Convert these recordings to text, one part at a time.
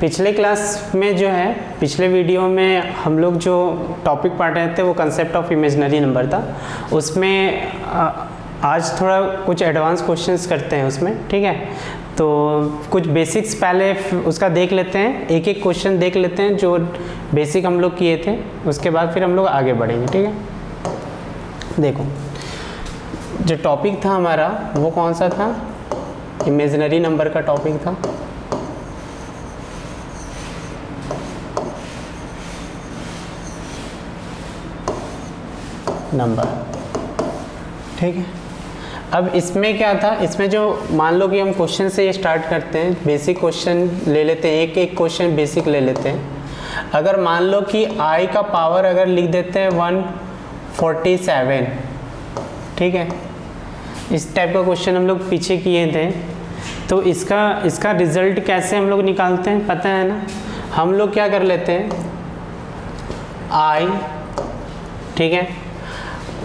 पिछले क्लास में जो है, पिछले वीडियो में हम लोग जो टॉपिक पढ़ रहे थे वो कंसेप्ट ऑफ इमेजिनरी नंबर था। उसमें आज थोड़ा कुछ एडवांस क्वेश्चंस करते हैं उसमें, ठीक है। तो कुछ बेसिक्स पहले उसका देख लेते हैं, एक एक क्वेश्चन देख लेते हैं जो बेसिक हम लोग किए थे, उसके बाद फिर हम लोग आगे बढ़ेंगे, ठीक है। देखो जो टॉपिक था हमारा वो कौन सा था, इमेजिनरी नंबर का टॉपिक था। नंबर, ठीक है। अब इसमें क्या था, इसमें जो मान लो कि हम क्वेश्चन से स्टार्ट करते हैं, बेसिक क्वेश्चन ले लेते हैं, एक एक क्वेश्चन बेसिक ले लेते हैं। अगर मान लो कि आई का पावर अगर लिख देते हैं 147, ठीक है, इस टाइप का क्वेश्चन हम लोग पीछे किए थे। तो इसका रिजल्ट कैसे हम लोग निकालते हैं पता है ना, हम लोग क्या कर लेते हैं, आई, ठीक है,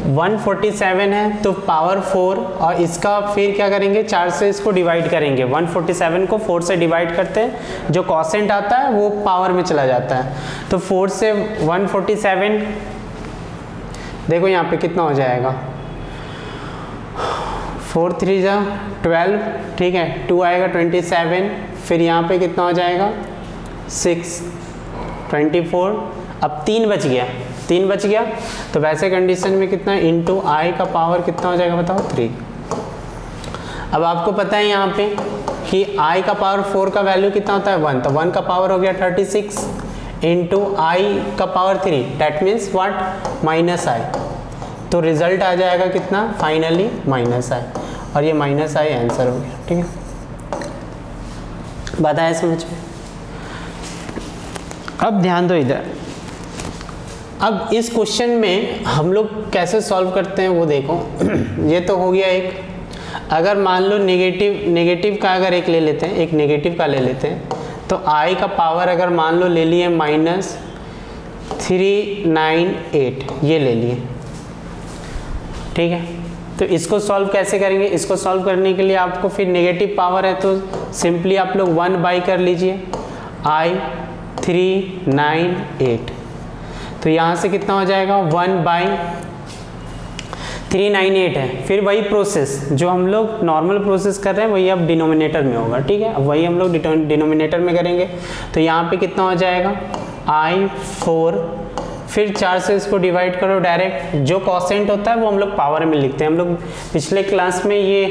147 है तो पावर 4, और इसका फिर क्या करेंगे, 4 से इसको डिवाइड करेंगे। 147 को 4 से डिवाइड करते हैं, जो कॉसेंट आता है वो पावर में चला जाता है। तो 4 से 147, देखो यहाँ पे कितना हो जाएगा, 4 3 जा 12, ठीक है, 2 आएगा 27, फिर यहाँ पे कितना हो जाएगा 6 24, अब 3 बच गया। तो वैसे कंडीशन में कितना इंटू आई का पावर कितना हो जाएगा बताओ, 3। अब आपको पता है यहाँ पे कि आई का पावर 4 का वैल्यू कितना होता है 1, तो 1 का पावर हो गया 36 इंटू आई का power 3, that means what, minus I. तो रिजल्ट आ जाएगा कितना, फाइनली माइनस आई, और ये माइनस आई आंसर हो गया, ठीक है। बात आया समझ में। अब ध्यान दो इधर, अब इस क्वेश्चन में हम लोग कैसे सॉल्व करते हैं वो देखो। ये तो हो गया एक। अगर मान लो नेगेटिव का अगर एक ले लेते हैं, एक नेगेटिव का ले लेते हैं, तो आई का पावर अगर मान लो ले लिए -398, ये ले लिए, ठीक है। तो इसको सॉल्व कैसे करेंगे, इसको सॉल्व करने के लिए आपको फिर नेगेटिव पावर है तो सिंपली आप लोग 1 बाई कर लीजिए, आई 398, तो यहाँ से कितना हो जाएगा 1/398 है। फिर वही प्रोसेस जो हम लोग नॉर्मल प्रोसेस कर रहे हैं वही अब डिनोमिनेटर में होगा, ठीक है। अब वही हम लोग डिनोमिनेटर में करेंगे, तो यहाँ पे कितना हो जाएगा I4, फिर 4 से इसको डिवाइड करो डायरेक्ट, जो कॉसेंट होता है वो हम लोग पावर में लिखते हैं। हम लोग पिछले क्लास में ये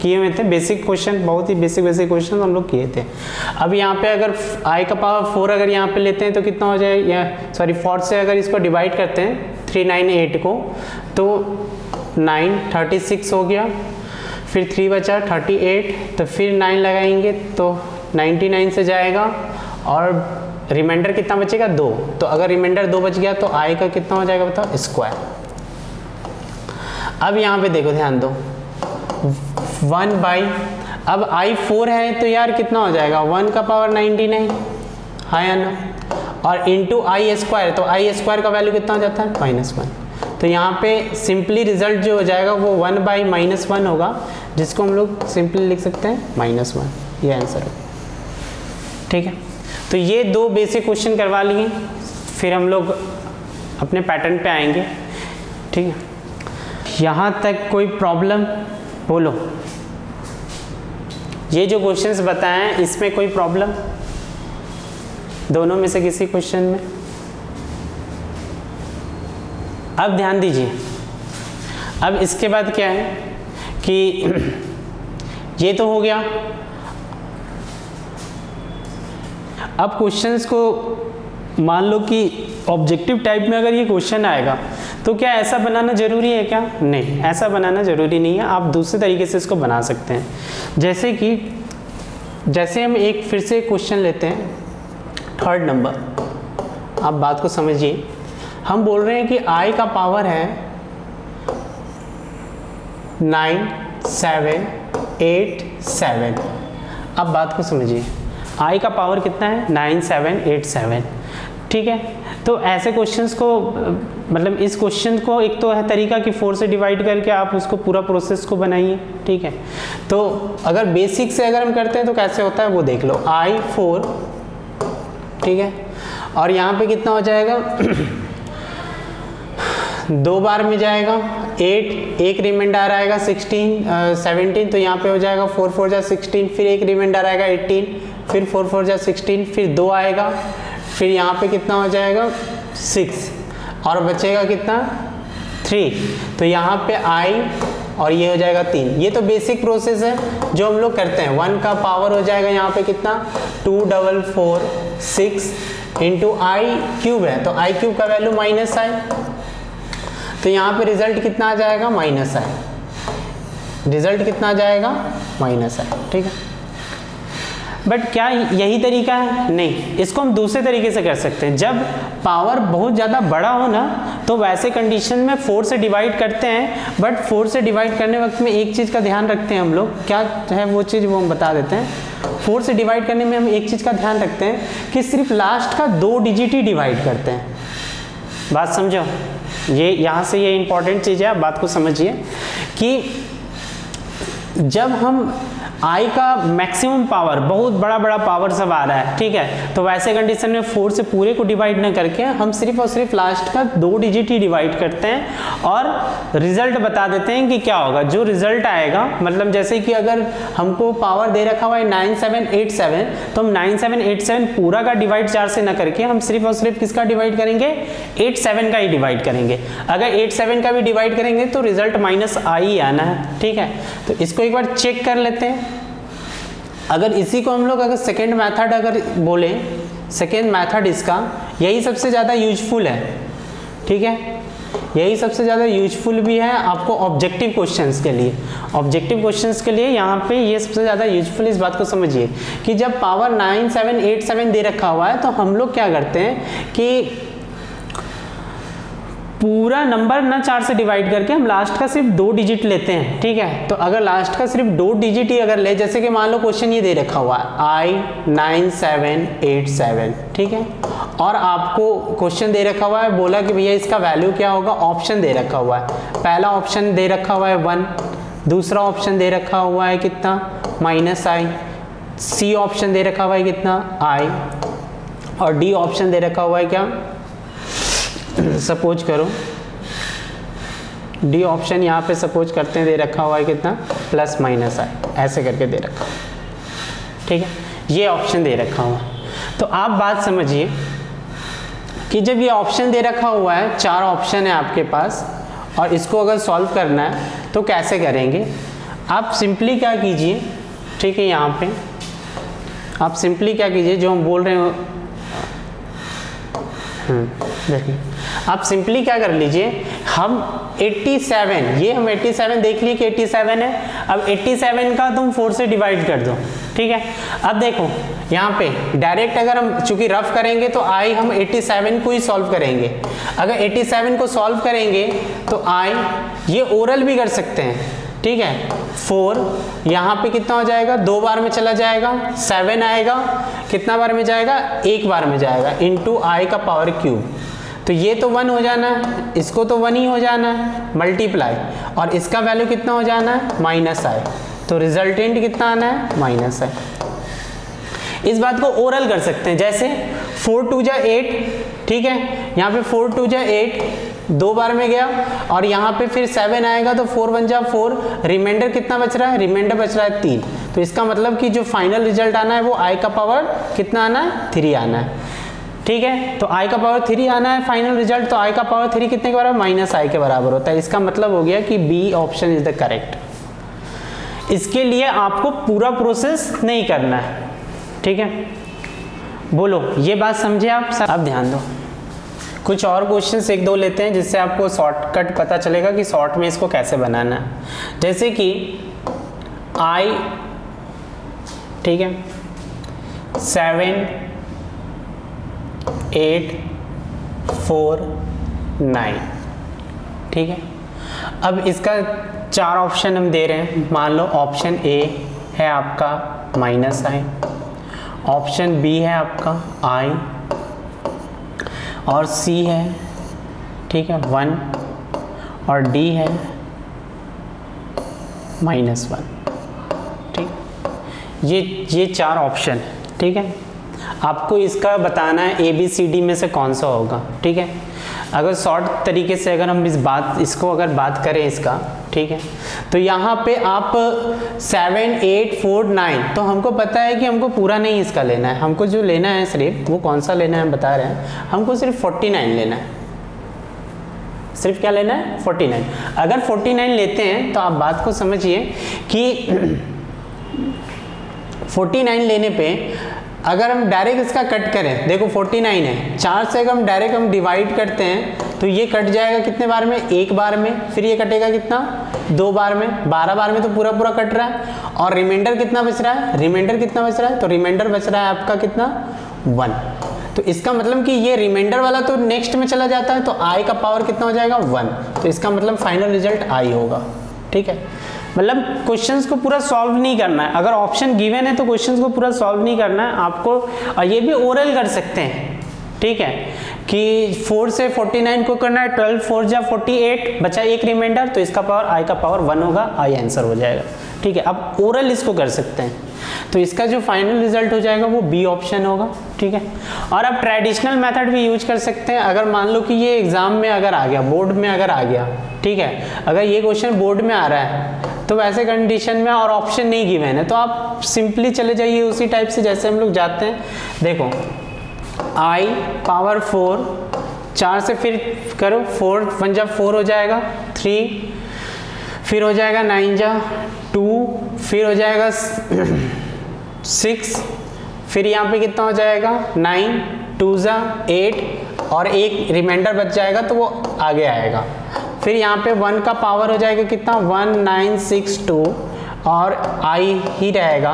किए हुए थे, बेसिक क्वेश्चन, बहुत ही बेसिक क्वेश्चन हम लोग किए थे। अब यहाँ पे अगर आई का पावर 4 अगर यहाँ पे लेते हैं तो कितना हो जाएगा, सॉरी 4 से अगर इसको डिवाइड करते हैं 398 को, तो 36 हो गया, फिर 3 बचा 38, तो फिर 9 लगाएंगे तो 99 से जाएगा, और रिमाइंडर कितना बचेगा 2। तो अगर रिमाइंडर 2 बच गया तो आई का कितना हो जाएगा बताओ, स्क्वायर। अब यहाँ पे देखो, ध्यान दो, 1 बाई, अब आई 4 है तो यार कितना हो जाएगा 1 का पावर 99, हाँ या ना, और इंटू आई स्क्वायर, तो आई स्क्वायर का वैल्यू कितना हो जाता है -1। तो यहाँ पे सिंपली रिजल्ट जो हो जाएगा वो 1/-1 होगा, जिसको हम लोग सिंपली लिख सकते हैं -1, ये आंसर होगा, ठीक है। तो ये 2 बेसिक क्वेश्चन करवा लिए, फिर हम लोग अपने पैटर्न पे आएंगे, ठीक है। यहाँ तक कोई प्रॉब्लम बोलो, ये जो क्वेश्चंस बताए हैं इसमें कोई प्रॉब्लम, दोनों में से किसी क्वेश्चन में। अब ध्यान दीजिए, अब इसके बाद क्या है कि ये तो हो गया। अब क्वेश्चंस को मान लो कि ऑब्जेक्टिव टाइप में अगर ये क्वेश्चन आएगा तो क्या ऐसा बनाना जरूरी है क्या, नहीं, ऐसा बनाना जरूरी नहीं है, आप दूसरे तरीके से इसको बना सकते हैं। जैसे हम एक फिर से क्वेश्चन लेते हैं, 3rd नंबर, आप बात को समझिए। हम बोल रहे हैं कि आई का पावर है 9787। अब बात को समझिए, आई का पावर कितना है 9787, ठीक है। तो ऐसे क्वेश्चंस को, मतलब इस क्वेश्चन को एक तो है तरीका कि 4 से डिवाइड करके आप उसको पूरा प्रोसेस को बनाइए, ठीक है। तो अगर बेसिक से अगर हम करते हैं तो कैसे होता है वो देख लो। I4 ठीक है। और यहाँ पे कितना हो जाएगा 2 बार में जाएगा 8, एक रिमाइंडर आएगा 17, तो यहाँ पे हो जाएगा 4 4 जा 16, फिर एक रिमाइंडर आएगा 18, फिर 4 4 जा 16, फिर 2 आएगा, फिर यहाँ पे कितना हो जाएगा 6 और बचेगा कितना 3, तो यहाँ पे आई और ये हो जाएगा 3। ये तो बेसिक प्रोसेस है जो हम लोग करते हैं। 1 का पावर हो जाएगा यहाँ पे कितना 2446 इंटू आई क्यूब है, तो आई क्यूब का वैल्यू माइनस आई, तो यहाँ पे रिजल्ट कितना आ जाएगा माइनस आई, रिजल्ट कितना आ जाएगा माइनस आई, ठीक है। बट क्या यही तरीका है? नहीं, इसको हम दूसरे तरीके से कर सकते हैं। जब पावर बहुत ज़्यादा बड़ा हो ना, तो वैसे कंडीशन में 4 से डिवाइड करते हैं, बट 4 से डिवाइड करने वक्त में एक चीज़ का ध्यान रखते हैं हम लोग, क्या है वो चीज़ वो हम बता देते हैं। 4 से डिवाइड करने में हम एक चीज़ का ध्यान रखते हैं कि सिर्फ लास्ट का 2 डिजिट ही डिवाइड करते हैं। बात समझो, ये यहाँ से ये इंपॉर्टेंट चीज़ है, आप बात को समझिए कि जब हम आई का मैक्सिमम पावर, बहुत बड़ा बड़ा पावर सब आ रहा है, ठीक है, तो वैसे कंडीशन में 4 से पूरे को डिवाइड ना करके हम सिर्फ और सिर्फ लास्ट का 2 डिजिट ही डिवाइड करते हैं और रिजल्ट बता देते हैं कि क्या होगा। जो रिजल्ट आएगा, मतलब जैसे कि अगर हमको पावर दे रखा हुआ है 9787, तो हम 9787 पूरा का डिवाइड 4 से ना करके हम सिर्फ और सिर्फ किसका डिवाइड करेंगे 87 का ही डिवाइड करेंगे। अगर 87 का भी डिवाइड करेंगे तो रिजल्ट माइनस आई आना है, ठीक है। तो इसको एक बार चेक कर लेते हैं। अगर इसी को हम लोग अगर सेकेंड मेथड अगर बोले, सेकेंड मेथड इसका यही सबसे ज़्यादा यूजफुल है, ठीक है, यही सबसे ज़्यादा यूजफुल भी है आपको ऑब्जेक्टिव क्वेश्चंस के लिए। ऑब्जेक्टिव क्वेश्चंस के लिए यहाँ पे ये सबसे ज़्यादा यूजफुल, इस बात को समझिए कि जब पावर 9787 दे रखा हुआ है तो हम लोग क्या करते हैं कि पूरा नंबर ना 4 से डिवाइड करके हम लास्ट का सिर्फ 2 डिजिट लेते हैं, ठीक है। तो अगर लास्ट का सिर्फ 2 डिजिट ही अगर ले, जैसे कि मान लो क्वेश्चन ये दे रखा हुआ है I9787, ठीक है, और आपको क्वेश्चन दे रखा हुआ है, बोला कि भैया इसका वैल्यू क्या होगा, ऑप्शन दे रखा हुआ है। पहला ऑप्शन दे रखा हुआ है 1, दूसरा ऑप्शन दे रखा हुआ है कितना माइनस आई, सी ऑप्शन दे रखा हुआ है कितना आई, और डी ऑप्शन दे रखा हुआ है क्या, सपोज करो डी ऑप्शन यहाँ पे सपोज करते हैं दे रखा हुआ है कितना प्लस माइनस आई, ऐसे करके दे रखा, ठीक है, ये ऑप्शन दे रखा हुआ। तो आप बात समझिए कि जब ये ऑप्शन दे रखा हुआ है, 4 ऑप्शन है आपके पास, और इसको अगर सॉल्व करना है तो कैसे करेंगे। आप सिंपली क्या कीजिए, ठीक है, यहाँ पे आप सिंपली क्या कीजिए, जो हम बोल रहे हो देखिए, आप सिंपली क्या कर लीजिए, हम 87, ये हम 87 देख लिए कि 87 है, अब 87 का तुम 4 से डिवाइड कर दो, ठीक है। अब देखो यहाँ पे डायरेक्ट अगर हम चूंकि रफ करेंगे तो आई हम 87 को ही सॉल्व करेंगे। अगर 87 को सॉल्व करेंगे तो आई, ये ओरल भी कर सकते हैं, ठीक है, 4 यहाँ पे कितना हो जाएगा, 2 बार में चला जाएगा, 7 आएगा, कितना बार में जाएगा, 1 बार में जाएगा, इंटू आई का पावर क्यूब, तो ये तो 1 हो जाना है, इसको तो 1 ही हो जाना है, मल्टीप्लाई, और इसका वैल्यू कितना हो जाना है माइनस आई, तो रिजल्टेंट कितना आना है माइनस आई। इस बात को ओरल कर सकते हैं, जैसे 4 2 जा 8, ठीक है, यहाँ पे 4 2 जा 8 2 बार में गया, और यहाँ पे फिर 7 आएगा तो 4 1 जा 4, रिमाइंडर कितना बच रहा है, रिमाइंडर बच रहा है 3, तो इसका मतलब कि जो फाइनल रिजल्ट आना है वो आई का पावर कितना आना है 3 आना है, ठीक है। तो आई का पावर 3 आना है फाइनल रिजल्ट, तो आई का पावर 3 कितने के बराबर, माइनस आई के बराबर होता है। इसका मतलब हो गया कि B option is the correct. इसके लिए आपको पूरा प्रोसेस नहीं करना है, ठीक है। बोलो, ये बात समझे आप सब? अब ध्यान दो, कुछ और क्वेश्चंस 1-2 लेते हैं जिससे आपको शॉर्टकट पता चलेगा कि शॉर्ट में इसको कैसे बनाना है। जैसे कि आई, ठीक है, 7 8 4 9, ठीक है। अब इसका 4 ऑप्शन हम दे रहे हैं। मान लो ऑप्शन ए है आपका माइनस आई, ऑप्शन बी है आपका आई, और सी है, ठीक है, 1, और डी है -1, ठीक। ये 4 ऑप्शन है, ठीक है। आपको इसका बताना है ABCD में से कौन सा होगा, ठीक है। अगर शॉर्ट तरीके से अगर हम इसको अगर बात करें इसका, ठीक है, तो यहाँ पे आप 7, 8, 4, 9, तो हमको पता है कि हमको पूरा नहीं इसका लेना है, हमको जो लेना है सिर्फ वो कौन सा लेना है हम बता रहे हैं, हमको सिर्फ 49 लेना है। सिर्फ क्या लेना है? 49। अगर 49 लेते हैं तो आप बात को समझिए कि 49 लेने पे अगर हम डायरेक्ट इसका कट करें, देखो 49 है, 4 से अगर हम डायरेक्ट डिवाइड करते हैं तो ये कट जाएगा कितने बार में? एक बार में। फिर ये कटेगा कितना? 2 बार में। 12 बार में तो पूरा पूरा कट रहा है। और रिमाइंडर कितना बच रहा है? रिमाइंडर कितना बच रहा है? तो रिमाइंडर बच रहा है आपका कितना? 1। तो इसका मतलब कि ये रिमाइंडर वाला तो नेक्स्ट में चला जाता है, तो i का पावर कितना हो जाएगा? 1। तो इसका मतलब फाइनल रिजल्ट i होगा, ठीक है। मतलब क्वेश्चंस को पूरा सॉल्व नहीं करना है, अगर ऑप्शन गिवन है तो क्वेश्चंस को पूरा सॉल्व नहीं करना है आपको। और ये भी ओरल कर सकते हैं, ठीक है, कि 4 से 49 को करना है, 12 4 जा 48, बचा एक रिमाइंडर, तो इसका पावर i का पावर 1 होगा, i आंसर हो जाएगा, ठीक है। अब ओरल इसको कर सकते हैं, तो इसका जो फाइनल रिजल्ट हो जाएगा वो बी ऑप्शन होगा, ठीक है। और आप ट्रेडिशनल मेथड भी यूज कर सकते हैं। अगर मान लो कि ये एग्जाम में अगर आ गया, बोर्ड में अगर आ गया, ठीक है, अगर ये क्वेश्चन बोर्ड में आ रहा है तो वैसे कंडीशन में और ऑप्शन नहीं गिवन है तो आप सिंपली चले जाइए उसी टाइप से जैसे हम लोग जाते हैं। देखो i पावर 4, 4 से फिर करो, 4 1 जा 4 हो जाएगा, 3 फिर हो जाएगा 9 जा 2, फिर हो जाएगा 6, फिर यहाँ पे कितना हो जाएगा 9, 2 जा 8 और एक रिमाइंडर बच जाएगा तो वो आगे आएगा। फिर यहाँ पे 1 का पावर हो जाएगा कितना? 1962 और i ही रहेगा,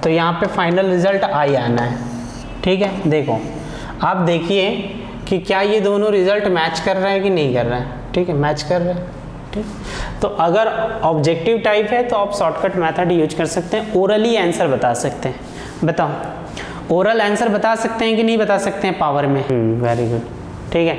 तो यहाँ पे फाइनल रिजल्ट i आना है, ठीक है। देखो आप देखिए कि क्या ये दोनों रिजल्ट मैच कर रहे हैं कि नहीं कर रहे हैं, ठीक है, मैच कर रहे हैं, ठीक। तो अगर ऑब्जेक्टिव टाइप है तो आप शॉर्टकट मेथड यूज कर सकते हैं, ओरली आंसर बता सकते हैं। बताओ ओरल आंसर बता सकते हैं कि नहीं बता सकते हैं पावर में? वेरी गुड, ठीक है।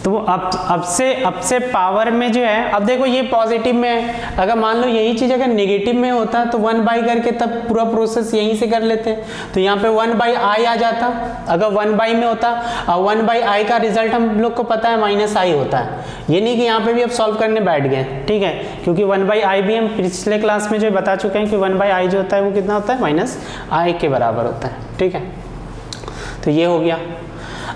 तो अब से पावर में जो है, अब देखो ये पॉजिटिव में है, अगर मान लो यही चीज़ अगर नेगेटिव में होता तो 1/, करके तब पूरा प्रोसेस यहीं से कर लेते, तो यहाँ पे 1/i आ जाता। अगर 1/, में होता और 1/i का रिजल्ट हम लोग को पता है -i होता है, ये नहीं कि यहाँ पे भी अब सॉल्व करने बैठ गए, ठीक है, क्योंकि 1/i भी हम पिछले क्लास में जो बता चुके हैं कि 1/i जो होता है वो कितना होता है? -i के बराबर होता है, ठीक है। तो ये हो गया।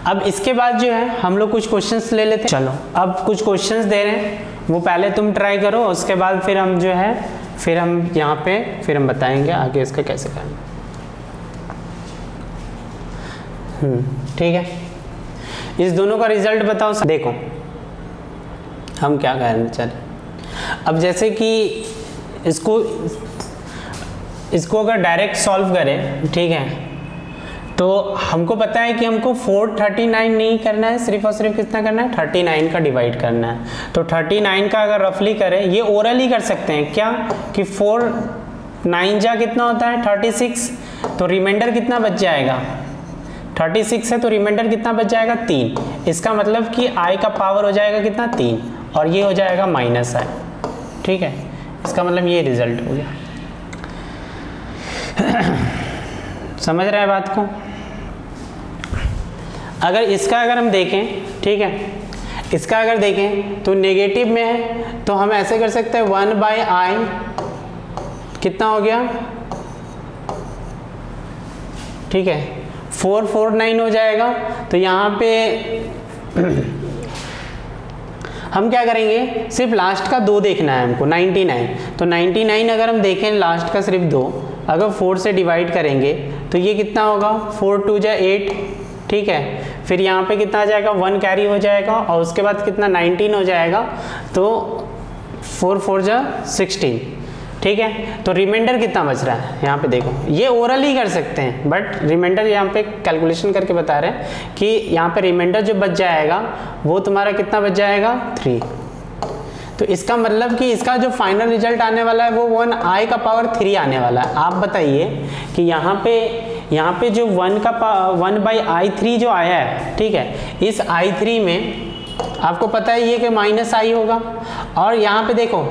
अब इसके बाद जो है हम लोग कुछ क्वेश्चंस ले लेते हैं। चलो अब कुछ क्वेश्चंस दे रहे हैं, वो पहले तुम ट्राई करो, उसके बाद फिर हम जो है फिर हम यहाँ पे फिर हम बताएंगे आगे इसका कैसे करना, ठीक है। इस दोनों का रिजल्ट बताओ। देखो हम क्या करना चले, अब जैसे कि इसको अगर डायरेक्ट सॉल्व करें, ठीक है, तो हमको पता है कि हमको 439 नहीं करना है, सिर्फ और सिर्फ कितना करना है? 39 का डिवाइड करना है। तो 39 का अगर रफली करें, ये ओरल ही कर सकते हैं क्या कि 4 9 जा कितना होता है? 36, तो रिमाइंडर कितना बच जाएगा? 36 है तो रिमाइंडर कितना बच जाएगा? 3। इसका मतलब कि i का पावर हो जाएगा कितना? 3, और ये हो जाएगा -i, ठीक है। इसका मतलब ये रिजल्ट हो गया। समझ रहे हैं बात को? अगर हम देखें, ठीक है, इसका अगर देखें तो नेगेटिव में है तो हम ऐसे कर सकते हैं 1/i कितना हो गया? ठीक है, 449 हो जाएगा। तो यहाँ पे हम क्या करेंगे, सिर्फ लास्ट का 2 देखना है हमको, 99। तो 99 अगर हम देखें लास्ट का सिर्फ 2, अगर 4 से डिवाइड करेंगे तो ये कितना होगा? 4 2 जा 8, ठीक है। फिर यहाँ पे कितना आ जाएगा? 1 कैरी हो जाएगा और उसके बाद कितना? 19 हो जाएगा। तो 4 4 जा 16, ठीक है। तो रिमाइंडर कितना बच रहा है? यहाँ पे देखो, ये ओरल ही कर सकते हैं बट रिमाइंडर यहाँ पे कैलकुलेशन करके बता रहे हैं कि यहाँ पे रिमाइंडर जो बच जाएगा वो तुम्हारा कितना बच जाएगा? 3। तो इसका मतलब कि इसका जो फाइनल रिजल्ट आने वाला है वो 1i का पावर 3 आने वाला है। आप बताइए कि यहाँ पे जो 1/i3 जो आया है, ठीक है, इस i3 में आपको पता है ये कि -i होगा। और यहाँ पे देखो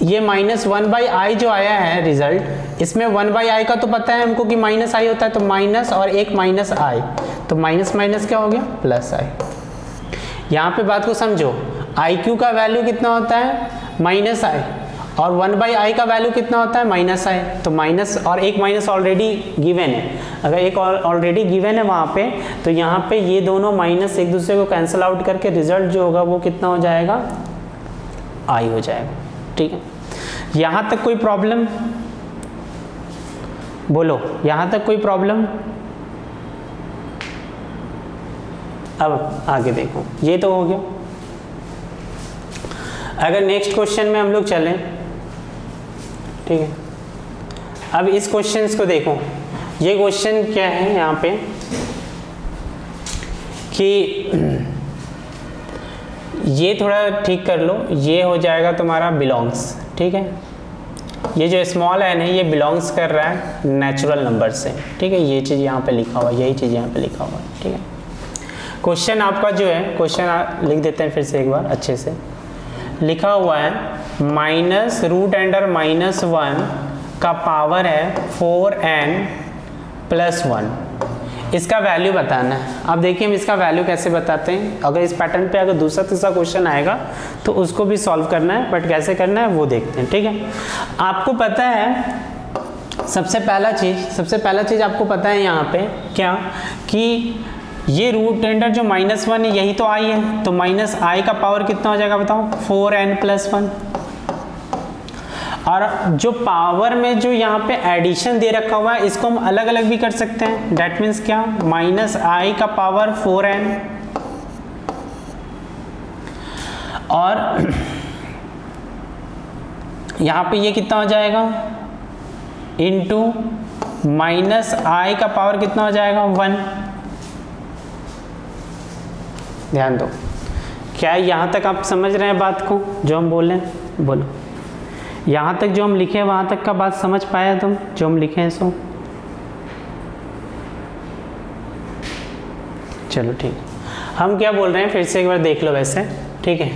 ये -1/i जो आया है रिजल्ट, इसमें 1/i का तो पता है हमको कि -i होता है, तो माइनस और एक -i, तो माइनस माइनस क्या हो गया +i। यहाँ पे बात को समझो, iq का वैल्यू कितना होता है -i, और 1/i का वैल्यू कितना होता है -i, तो माइनस और एक माइनस ऑलरेडी गिवन है। अगर एक ऑलरेडी गिवन है वहाँ पे, तो यहाँ पे ये दोनों माइनस एक दूसरे को कैंसिल आउट करके रिजल्ट जो होगा वो कितना हो जाएगा i हो जाएगा। ठीक है, यहाँ तक कोई प्रॉब्लम? बोलो, यहाँ तक कोई प्रॉब्लम? अब आगे देखो, ये तो हो गया। अगर नेक्स्ट क्वेश्चन में हम लोग चलें, ठीक है, अब इस क्वेश्चन को देखो। ये क्वेश्चन क्या है यहाँ पे कि ये थोड़ा ठीक कर लो, ये हो जाएगा तुम्हारा बिलोंग्स। ठीक है, ये जो स्मॉल n है ये बिलोंग्स कर रहा है नेचुरल नंबर से। ठीक है, ये चीज़ यहाँ पे लिखा हुआ है, यही चीज़ यहाँ पे लिखा हुआ है। ठीक है, क्वेश्चन आपका जो है, क्वेश्चन लिख देते हैं फिर से एक बार अच्छे से। लिखा हुआ है -√(-1) का पावर है 4n+1। इसका वैल्यू बताना है। अब देखिए हम इसका वैल्यू कैसे बताते हैं। अगर इस पैटर्न पे अगर दूसरा तीसरा क्वेश्चन आएगा तो उसको भी सॉल्व करना है, बट कैसे करना है वो देखते हैं। ठीक है, आपको पता है सबसे पहला चीज़ आपको पता है यहाँ पे क्या, कि ये √() जो -1 है यही तो i है, तो -i का पावर कितना हो जाएगा बताओ 4n+1। और जो पावर में जो यहाँ पे एडिशन दे रखा हुआ है इसको हम अलग अलग भी कर सकते हैं। डेट मीन्स क्या, -i का पावर 4n और यहाँ पे ये कितना हो जाएगा इंटू -i का पावर कितना हो जाएगा 1। ध्यान दो, क्या यहाँ तक आप समझ रहे हैं बात को जो हम बोल रहे हैं? बोलो, यहाँ तक जो हम लिखे हैं वहाँ तक का बात समझ पाया तुम जो हम लिखे हैं सो? चलो ठीक, हम क्या बोल रहे हैं फिर से एक बार देख लो वैसे। ठीक है,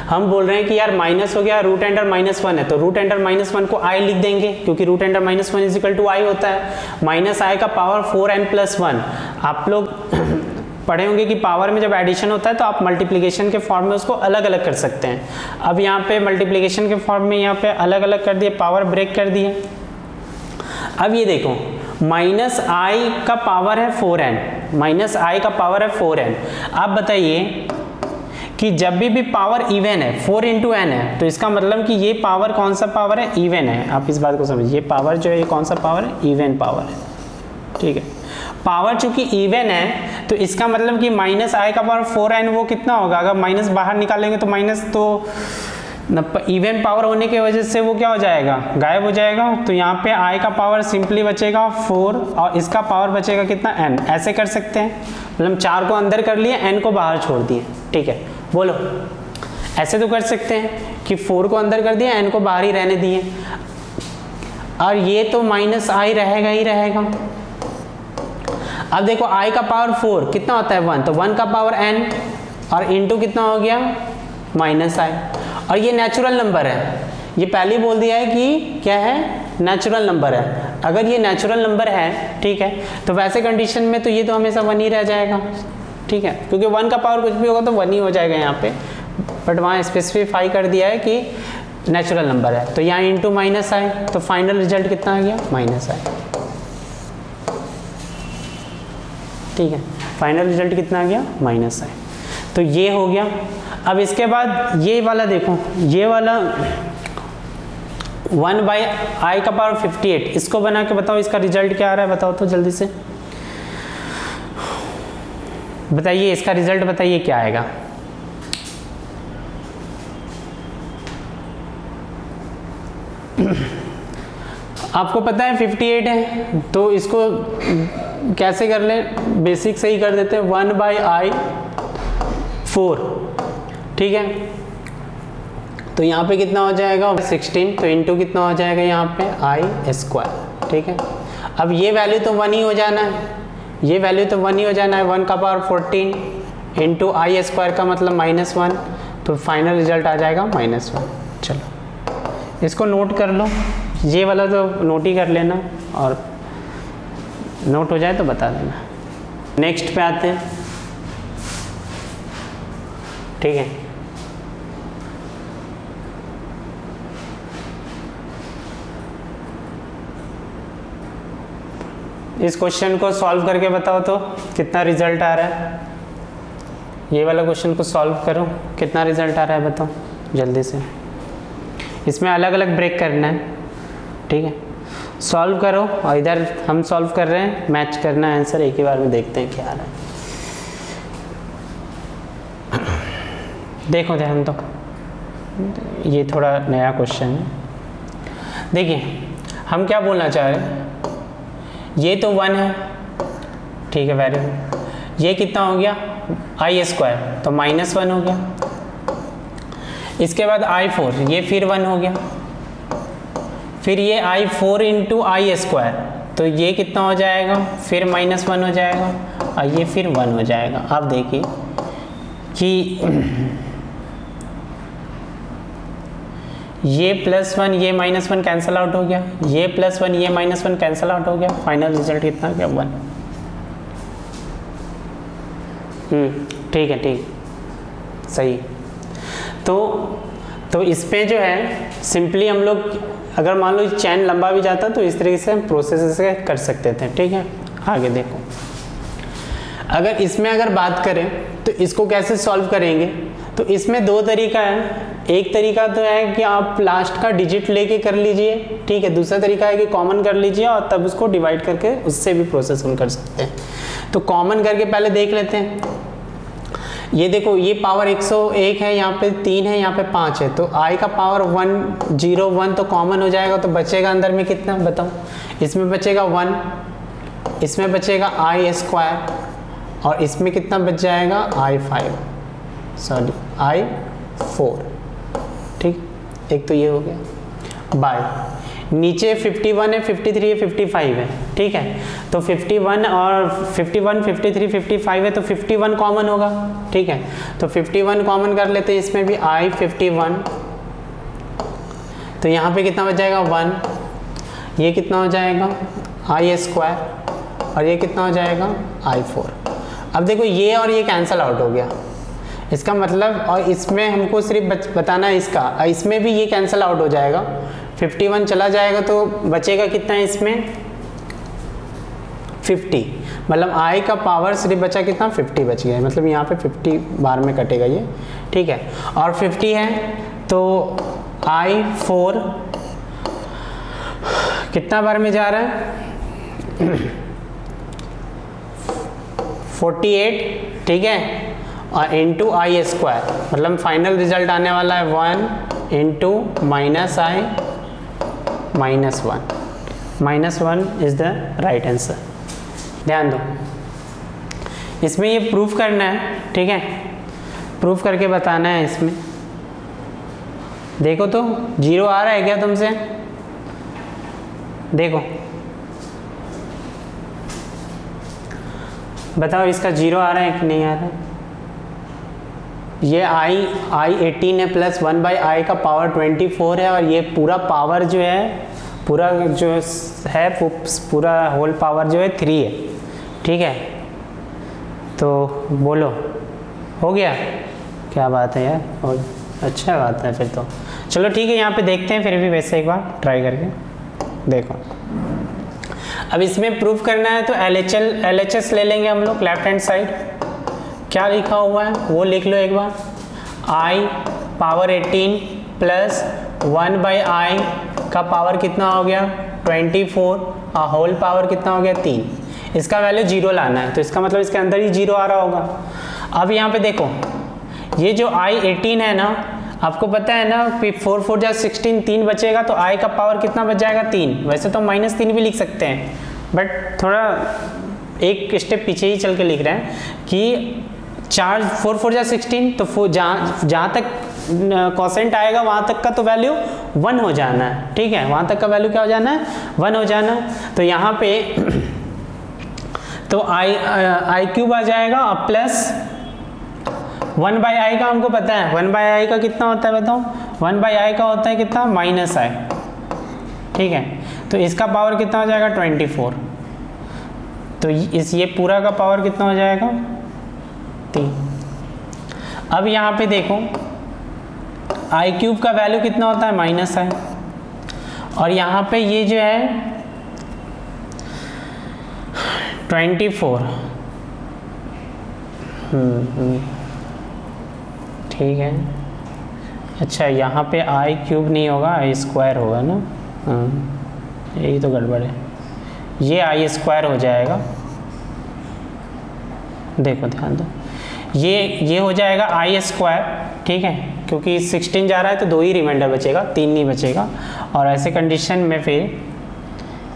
हम बोल रहे हैं कि यार माइनस हो गया, √() -1 है, तो √() -1 को i लिख देंगे, क्योंकि √() -1 = i होता है। -i का पावर 4n+1। आप लोग पढ़े होंगे कि पावर में जब एडिशन होता है तो आप मल्टीप्लिकेशन के फॉर्म में उसको अलग अलग कर सकते हैं। अब यहाँ पे मल्टीप्लिकेशन के फॉर्म में यहाँ पे अलग अलग कर दिए, पावर ब्रेक कर दिए। अब ये देखो, -i का पावर है 4n, -i का पावर है 4n। आप बताइए कि जब भी पावर इवन है 4 × n है, तो इसका मतलब कि ये पावर कौन सा पावर है, इवन है। आप इस बात को समझिए, ये पावर जो है ये कौन सा पावर है, इवन पावर है। ठीक है, पावर चूंकि इवन है तो इसका मतलब कि -i का पावर 4n वो कितना होगा, अगर माइनस बाहर निकालेंगे तो माइनस तो इवन पावर होने की वजह से वो क्या हो जाएगा, गायब हो जाएगा। तो यहाँ पे i का पावर सिंपली बचेगा 4 और इसका पावर बचेगा कितना n। ऐसे कर सकते हैं, मतलब 4 को अंदर कर लिए, n को बाहर छोड़ दिए। ठीक है, बोलो, ऐसे तो कर सकते हैं कि 4 को अंदर कर दिया, n को बाहर ही रहने दिए, और ये तो -i रहेगा ही रहेगा। अब देखो i का पावर 4 कितना होता है 1, तो 1 का पावर n और इंटू कितना हो गया -i। और ये नेचुरल नंबर है, ये पहले ही बोल दिया है कि क्या है, नेचुरल नंबर है। अगर ये नेचुरल नंबर है, ठीक है, तो वैसे कंडीशन में तो ये तो हमेशा 1 ही रह जाएगा। ठीक है, क्योंकि 1 का पावर कुछ भी होगा तो 1 ही हो जाएगा यहाँ पे, बट वहाँ स्पेसिफाई कर दिया है कि नेचुरल नंबर है। तो यहाँ इंटू -i, तो फाइनल रिजल्ट कितना आ गया -i। ठीक है, फाइनल रिजल्ट कितना आ गया -i। तो ये हो गया। अब इसके बाद ये वाला देखो, ये वाला 1/i का पावर 58, इसको बना के बताओ इसका रिजल्ट क्या आ रहा है, बताओ तो जल्दी से बताइए, इसका रिजल्ट बताइए क्या आएगा। आपको पता है 58 है, तो इसको कैसे कर ले, बेसिक से ही कर देते हैं, 1/i4। ठीक है, तो यहाँ पे कितना हो जाएगा 16, तो इंटू कितना हो जाएगा यहाँ पे i²। ठीक है, अब ये वैल्यू तो 1 ही हो जाना है, ये वैल्यू तो 1 ही हो जाना है। 1 का पावर 14 इंटू i² का मतलब -1, तो फाइनल रिजल्ट आ जाएगा -1। चलो इसको नोट कर लो, ये वाला तो नोट ही कर लेना और नोट हो जाए तो बता देना। नेक्स्ट पे आते हैं, ठीक है। इस क्वेश्चन को सॉल्व करके बताओ तो कितना रिजल्ट आ रहा है। ये वाला क्वेश्चन को सॉल्व करो, कितना रिजल्ट आ रहा है बताओ जल्दी से। इसमें अलग अलग ब्रेक करना है, ठीक है। सॉल्व करो और इधर हम सॉल्व कर रहे हैं, मैच करना है आंसर, एक ही बार में देखते हैं क्या आ रहा है। देखो ध्यान दो, ये थोड़ा नया क्वेश्चन है। देखिए हम क्या बोलना चाह रहे हैं, ये तो 1 है, ठीक है, वेरी गुड। ये कितना हो गया i² तो -1 हो गया। इसके बाद i4, ये फिर 1 हो गया। फिर ये i4 इंटू i² तो ये कितना हो जाएगा, फिर -1 हो जाएगा और ये फिर 1 हो जाएगा। अब देखिए कि ये +1 ये -1 कैंसिल आउट हो गया, ये +1 ये -1 कैंसिल आउट हो गया। फाइनल रिजल्ट कितना गया 1। ठीक है, ठीक, सही। तो इस पे जो है सिंपली हम लोग अगर मान लो चैन लंबा भी जाता तो इस तरीके से हम प्रोसेस से कर सकते थे, ठीक है। आगे देखो, अगर इसमें अगर बात करें तो इसको कैसे सॉल्व करेंगे, तो इसमें 2 तरीका है। एक तरीका तो है कि आप लास्ट का डिजिट लेके कर लीजिए, ठीक है। दूसरा तरीका है कि कॉमन कर लीजिए और तब उसको डिवाइड करके उससे भी प्रोसेस हम कर सकते हैं। तो कॉमन करके पहले देख लेते हैं। ये देखो, ये पावर 101 है, यहाँ पे 3 है, यहाँ पे 5 है, तो i का पावर 101 तो कॉमन हो जाएगा। तो बचेगा अंदर में कितना बताओ, इसमें बचेगा 1, इसमें बचेगा i² और इसमें कितना बच जाएगा i4, ठीक। एक तो ये हो गया बाय। नीचे 51 है, 53 है, 55 है, ठीक है। तो 51 और 51, 53, 55 है, तो 51 कॉमन होगा, ठीक है। तो 51 कॉमन कर लेते हैं, इसमें भी i51 तो यहाँ पे कितना बच जाएगा 1, ये कितना हो जाएगा i² और ये कितना हो जाएगा i4। अब देखो ये और ये कैंसिल आउट हो गया, इसका मतलब, और इसमें हमको सिर्फ बताना है इसका, इसमें भी ये कैंसिल आउट हो जाएगा। 51 चला जाएगा तो बचेगा कितना है इसमें 50, मतलब i का पावर सिर्फ बचा कितना 50 बच गया, मतलब यहाँ पे 50 बार में कटेगा ये, ठीक है। और 50 है तो i4 कितना बार में जा रहा है 48, ठीक है, और इंटू i², मतलब फाइनल रिजल्ट आने वाला है 1 into -1 is the right answer. ध्यान दो, इसमें ये प्रूफ करना है, ठीक है, प्रूफ करके बताना है। इसमें देखो तो 0 आ रहा है क्या तुमसे, देखो बताओ इसका 0 आ रहा है कि नहीं आ रहा है। ये i18 है प्लस 1/i का पावर 24 है और ये पूरा पावर जो है, पूरा जो है पूरा होल पावर जो है 3 है, ठीक है। तो बोलो हो गया, क्या बात है यार, और अच्छा बात है फिर तो। चलो ठीक है, यहाँ पे देखते हैं फिर भी वैसे एक बार ट्राई करके देखो। अब इसमें प्रूफ करना है तो LHS ले लेंगे हम लोग, लेफ्ट हैंड साइड क्या लिखा हुआ है वो लिख लो एक बार। i पावर 18 प्लस 1/i का पावर कितना हो गया 24 और होल पावर कितना हो गया 3। इसका वैल्यू 0 लाना है, तो इसका मतलब इसके अंदर ही 0 आ रहा होगा। अब यहाँ पे देखो, ये जो i18 है ना, आपको पता है ना कि 4 4 जा 16, 3 बचेगा तो i का पावर कितना बच जाएगा 3। वैसे तो -3 भी लिख सकते हैं, बट थोड़ा एक स्टेप पीछे ही चल के लिख रहे हैं कि 4 4 4 जा 16, तो जहाँ तक कोसेंट आएगा वहाँ तक का तो वैल्यू 1 हो जाना है, ठीक है, वहाँ तक का वैल्यू क्या हो जाना है 1 हो जाना है। तो यहाँ पे तो i³ आ जाएगा और प्लस 1/i का हमको पता है, 1/i का कितना होता है बताओ 1/i का होता है कितना, -i, ठीक है। तो इसका पावर कितना हो जाएगा 24, तो ये पूरा का पावर कितना हो जाएगा 3। अब यहाँ पे देखो i³ का वैल्यू कितना होता है -i, और यहाँ पे ये जो है 24, ठीक है। अच्छा यहाँ पे i³ नहीं होगा, i² होगा ना, यही तो गड़बड़ है, ये i² हो जाएगा, देखो ध्यान दो, ये हो जाएगा i², ठीक है, क्योंकि 16 जा रहा है तो 2 ही रिमाइंडर बचेगा, 3 नहीं बचेगा। और ऐसे कंडीशन में फिर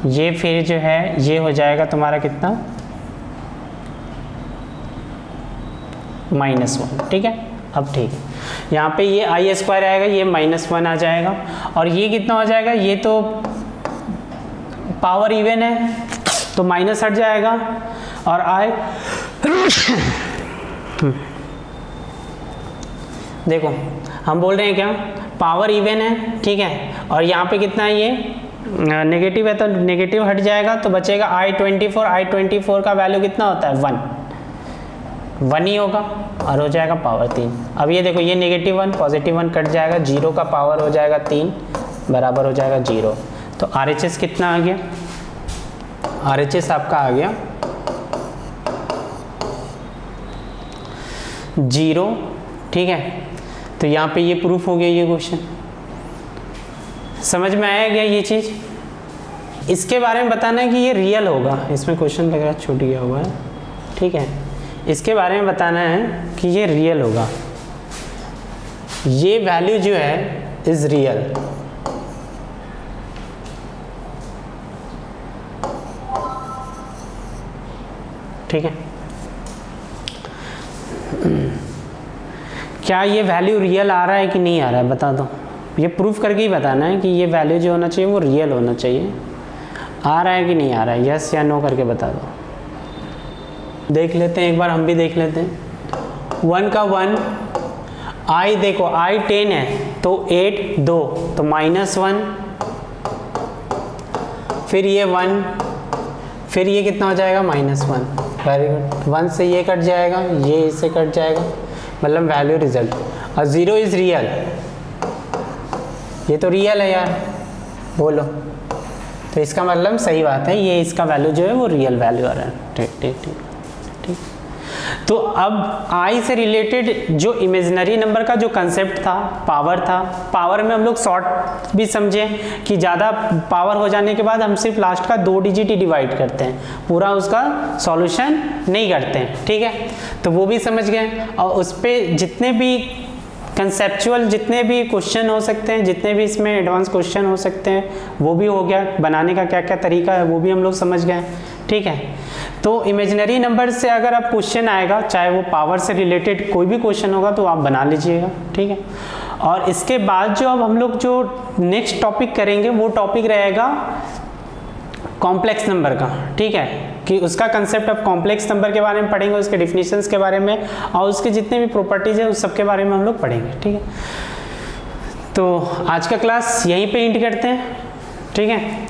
ये फिर जो है ये हो जाएगा तुम्हारा कितना -1, ठीक है। अब ठीक है, यहाँ पे ये i² आएगा, ये -1 आ जाएगा, और ये कितना हो जाएगा, ये तो पावर इवन है तो माइनस हट जाएगा, और देखो हम बोल रहे हैं क्या, पावर इवन है, ठीक है, और यहाँ पे कितना है, ये नेगेटिव है तो नेगेटिव हट जाएगा, तो बचेगा i24 का वैल्यू कितना होता है 1 ही होगा, और हो जाएगा पावर 3। अब ये देखो ये -1 +1 कट जाएगा, 0 का पावर हो जाएगा 3 बराबर हो जाएगा 0। तो RHS कितना आ गया, RHS आपका आ गया 0, ठीक है। तो यहाँ पे ये प्रूफ हो गया, ये क्वेश्चन समझ में आया गया ये चीज़। इसके बारे में बताना है कि ये रियल होगा, इसमें क्वेश्चन लग रहा है छूट गया हुआ है, ठीक है। इसके बारे में बताना है कि ये रियल होगा, ये वैल्यू जो है इज रियल, ठीक है। क्या ये वैल्यू रियल आ रहा है कि नहीं आ रहा है, बता दो, ये प्रूफ करके ही बताना है कि ये वैल्यू जो होना चाहिए वो रियल होना चाहिए, आ रहा है कि नहीं आ रहा है, यस या नो करके बता दो। देख लेते हैं एक बार, हम भी देख लेते हैं। 1 का 1, i देखो i 10 है तो 8 2 तो -1, फिर ये 1, फिर ये कितना हो जाएगा -1, वेरी गुड, 1 से ये कट जाएगा, ये इससे कट जाएगा, मतलब वैल्यू रिजल्ट, और 0 इज रियल, ये तो रियल है यार, बोलो, तो इसका मतलब सही बात है, ये इसका वैल्यू जो है वो रियल वैल्यू आ रहा है, ठीक ठीक ठीक ठीक। तो अब i से रिलेटेड जो इमेजिनरी नंबर का जो कंसेप्ट था, पावर था, पावर में हम लोग शॉर्ट भी समझे कि ज़्यादा पावर हो जाने के बाद हम सिर्फ लास्ट का 2 डिजिट ही डिवाइड करते हैं, पूरा उसका सॉल्यूशन नहीं करते हैं, ठीक है, तो वो भी समझ गए। और उस पर जितने भी कंसेप्चुअल जितने भी क्वेश्चन हो सकते हैं, जितने भी इसमें एडवांस क्वेश्चन हो सकते हैं वो भी हो गया, बनाने का क्या क्या तरीका है वो भी हम लोग समझ गए, ठीक है। तो इमेजिनरी नंबर से अगर आप क्वेश्चन आएगा, चाहे वो पावर से रिलेटेड कोई भी क्वेश्चन होगा तो आप बना लीजिएगा, ठीक है। और इसके बाद जो अब हम लोग जो नेक्स्ट टॉपिक करेंगे वो टॉपिक रहेगा कॉम्प्लेक्स नंबर का, ठीक है, कि उसका कंसेप्ट ऑफ कॉम्प्लेक्स नंबर के बारे में पढ़ेंगे, उसके डिफिनीशंस के बारे में, और उसके जितने भी प्रॉपर्टीज है उस सब के बारे में हम लोग पढ़ेंगे, ठीक है। तो आज का क्लास यहीं पे एंड करते हैं, ठीक है।